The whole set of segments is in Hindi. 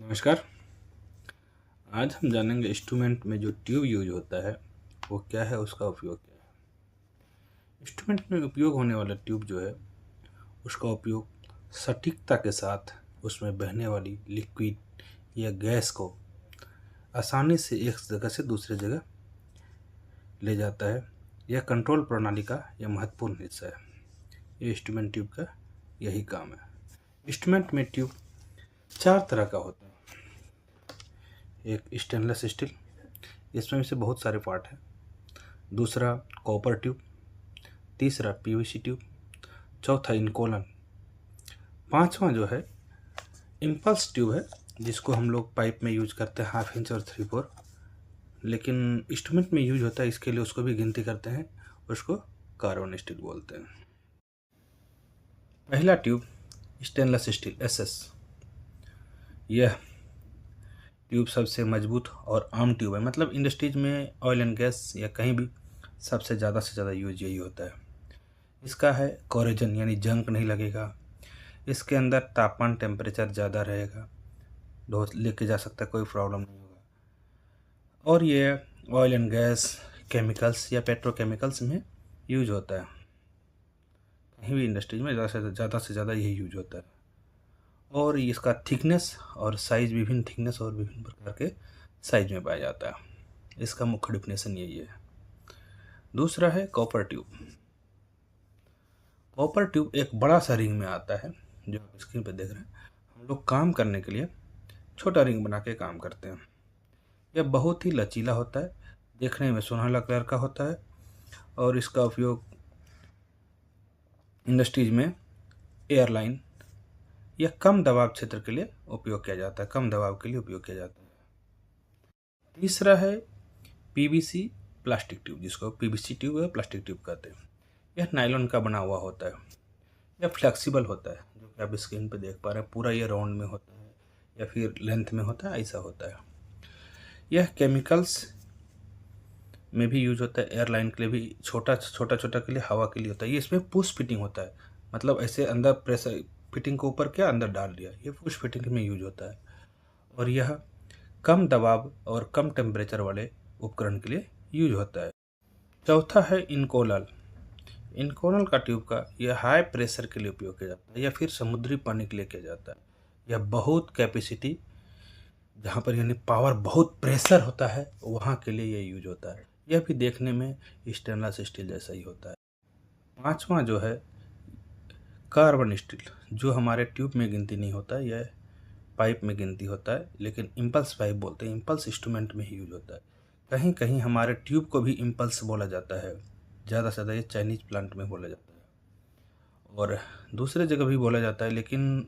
नमस्कार। आज हम जानेंगे इंस्ट्रूमेंट में जो ट्यूब यूज होता है वो क्या है, उसका उपयोग क्या है। इंस्ट्रूमेंट में उपयोग होने वाला ट्यूब जो है उसका उपयोग सटीकता के साथ उसमें बहने वाली लिक्विड या गैस को आसानी से एक जगह से दूसरी जगह ले जाता है। यह कंट्रोल प्रणाली का यह महत्वपूर्ण हिस्सा है। ये इंस्ट्रूमेंट ट्यूब का यही काम है। इंस्ट्रूमेंट में ट्यूब 4 तरह का होता है। एक स्टेनलेस स्टील, इसमें से बहुत सारे पार्ट हैं। दूसरा कॉपर ट्यूब, तीसरा पीवीसी ट्यूब, चौथा इनकोलन, पांचवा जो है इम्पल्स ट्यूब है जिसको हम लोग पाइप में यूज करते हैं 1/2 इंच और 3/4, लेकिन इंस्ट्रूमेंट में यूज होता है इसके लिए उसको भी गिनती करते हैं, उसको कार्बन स्टील बोलते हैं। पहला ट्यूब स्टेनलेस स्टील एसएस। यह ट्यूब सबसे मजबूत और आम ट्यूब है, मतलब इंडस्ट्रीज में ऑयल एंड गैस या कहीं भी सबसे ज़्यादा यूज यही होता है। इसका है कोरेजन यानी जंग नहीं लगेगा। इसके अंदर तापमान टेम्परेचर ज़्यादा रहेगा, ढो लेके जा सकता है, कोई प्रॉब्लम नहीं होगा। और ये ऑयल एंड गैस, केमिकल्स या पेट्रोकेमिकल्स में यूज होता है। कहीं भी इंडस्ट्रीज में ज़्यादा से ज़्यादा यही यूज होता है। और इसका थिकनेस और साइज विभिन्न थिकनेस और विभिन्न प्रकार के साइज में पाया जाता है। इसका मुख्य डिफिनेशन यही है। दूसरा है कॉपर ट्यूब। कॉपर ट्यूब एक बड़ा सा रिंग में आता है, जो आप स्क्रीन पर देख रहे हैं। हम लोग काम करने के लिए छोटा रिंग बना के काम करते हैं। यह बहुत ही लचीला होता है, देखने में सुनहला कलर का होता है और इसका उपयोग इंडस्ट्रीज में एयरलाइन या कम दबाव क्षेत्र के लिए उपयोग किया जाता है, कम दबाव के लिए उपयोग किया जाता है। तीसरा है पीवीसी प्लास्टिक ट्यूब, जिसको पीवीसी ट्यूब या प्लास्टिक ट्यूब कहते हैं। यह नायलॉन का बना हुआ होता है। यह फ्लेक्सिबल होता है, जो कि आप स्क्रीन पे देख पा रहे हैं। पूरा ये राउंड में होता है या फिर लेंथ में होता है, ऐसा होता है। यह केमिकल्स में भी यूज होता है, एयरलाइन के लिए भी, छोटा के लिए, हवा के लिए होता है। ये इसमें पुश फिटिंग होता है, मतलब ऐसे अंदर प्रेशर फिटिंग को ऊपर क्या अंदर डाल दिया, ये पुश फिटिंग में यूज होता है। और यह कम दबाव और कम टेम्परेचर वाले उपकरण के लिए यूज होता है। चौथा है इनकोलल। इनकोलल का ट्यूब का यह हाई प्रेशर के लिए उपयोग किया जाता है या फिर समुद्री पानी के लिए किया जाता है। यह बहुत कैपेसिटी, जहाँ पर यानी पावर बहुत प्रेशर होता है, वहाँ के लिए यह यूज होता है। यह भी देखने में स्टेनलेस स्टील जैसा ही होता है। पांचवा जो है कार्बन स्टील, जो हमारे ट्यूब में गिनती नहीं होता है, यह पाइप में गिनती होता है, लेकिन इम्पल्स पाइप बोलते हैं। इम्पल्स इंस्ट्रूमेंट में ही यूज होता है। कहीं कहीं हमारे ट्यूब को भी इम्पल्स बोला जाता है, ज़्यादा से ज़्यादा ये चाइनीज प्लांट में बोला जाता है और दूसरे जगह भी बोला जाता है। लेकिन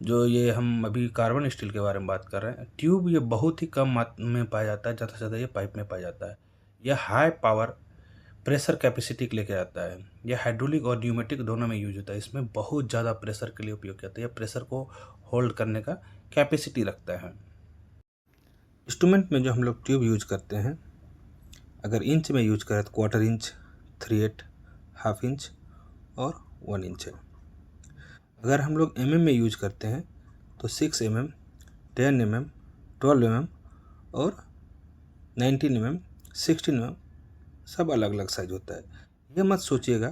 जो ये हम अभी कार्बन स्टील के बारे में बात कर रहे हैं, ट्यूब ये बहुत ही कम मात्रा में पाया जाता है, ज़्यादा से ज़्यादा ये पाइप में पाया जाता है। यह हाई पावर प्रेशर कैपेसिटी के लेके आता है। यह हाइड्रोलिक और न्यूमेटिक दोनों में यूज होता है। इसमें बहुत ज़्यादा प्रेशर के लिए उपयोग किया जाता है। यह प्रेशर को होल्ड करने का कैपेसिटी रखता है। इंस्ट्रूमेंट में जो हम लोग ट्यूब यूज करते हैं, अगर इंच में यूज करें तो 1/4 इंच, 3/8, 1/2 इंच और 1 इंच है। अगर हम लोग में यूज करते हैं तो 6 mm, 10 mm, 12 mm और 19 mm, 16 mm सब अलग अलग साइज होता है। ये मत सोचिएगा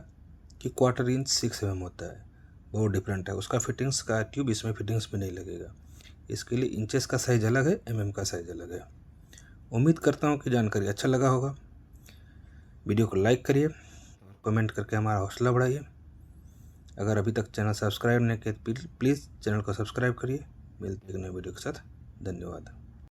कि 1/4 इंच 6 mm होता है, बहुत डिफरेंट है। उसका फिटिंग्स का ट्यूब इसमें फिटिंग्स में नहीं लगेगा। इसके लिए इंचेस का साइज अलग है, mm का साइज अलग है। उम्मीद करता हूँ कि जानकारी अच्छा लगा होगा। वीडियो को लाइक करिए, कमेंट करके हमारा हौसला बढ़ाइए। अगर अभी तक चैनल सब्सक्राइब नहीं किया तो प्लीज़ चैनल को सब्सक्राइब करिए। मिलते हैं एक नए वीडियो के साथ। धन्यवाद।